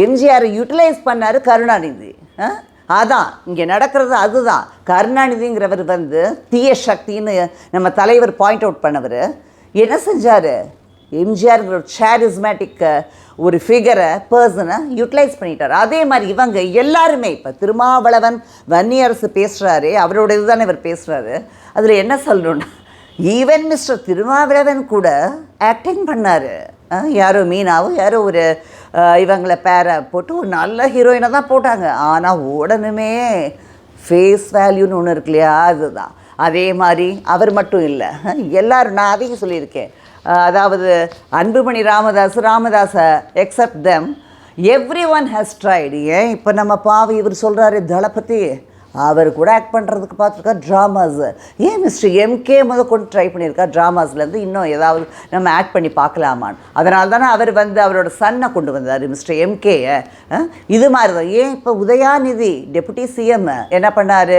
எம்ஜிஆரை யூட்டிலைஸ் பண்ணார் கருணாநிதி. அதான் இங்கே நடக்கிறது. அதுதான் கருணாநிதிங்கிறவர் வந்து தீய சக்தின்னு நம்ம தலைவர் பாயிண்ட் அவுட் பண்ணவர் என்ன செஞ்சார்? எம்ஜிஆர்ங்கிற ஒரு சேரிஸ்மேட்டிக் ஒரு ஃபிகரை பர்சனை யூட்டிலைஸ் பண்ணிட்டார். அதே மாதிரி இவங்க எல்லாருமே இப்போ திருமாவளவன் வன்னியரசு பேசுகிறாரு, அவரோட இதுதானே இவர் பேசுகிறாரு. அதில் என்ன சொல்லணுன்னா ஈவன் மிஸ்டர் திருமாவளவன் கூட ஆக்டிங் பண்ணார். யாரோ மீனாவும் யாரோ ஒரு இவங்களை பேரை போட்டு ஒரு நல்ல ஹீரோயினை தான் போட்டாங்க. ஆனால் உடனுமே ஃபேஸ் வேல்யூன்னு ஒன்று இருக்கு இல்லையா, அதுதான். அதே மாதிரி அவர் மட்டும் இல்லை, எல்லோரும், நான் அதையும் சொல்லியிருக்கேன். அதாவது அன்புமணி ராமதாஸை except them everyone has tried. ஏன் இப்போ நம்ம பாவி இவர் சொல்கிறாரு தளபதி, அவர் கூட ஆக்ட் பண்ணுறதுக்கு பார்த்துருக்கா ட்ராமாஸ். ஏன் மிஸ்டர் எம்கே கொண்டு ட்ரை பண்ணியிருக்கா ட்ராமாஸ்லேருந்து இன்னும் ஏதாவது நம்ம ஆக்ட் பண்ணி பார்க்கலாமான்னு. அதனால தானே அவர் வந்து அவரோட சன்னை கொண்டு வந்தார் மிஸ்டர் எம்கேயை. இது மாதிரி தான். ஏன் இப்போ உதயாநிதி டெபுட்டி சிஎம் என்ன பண்ணார்?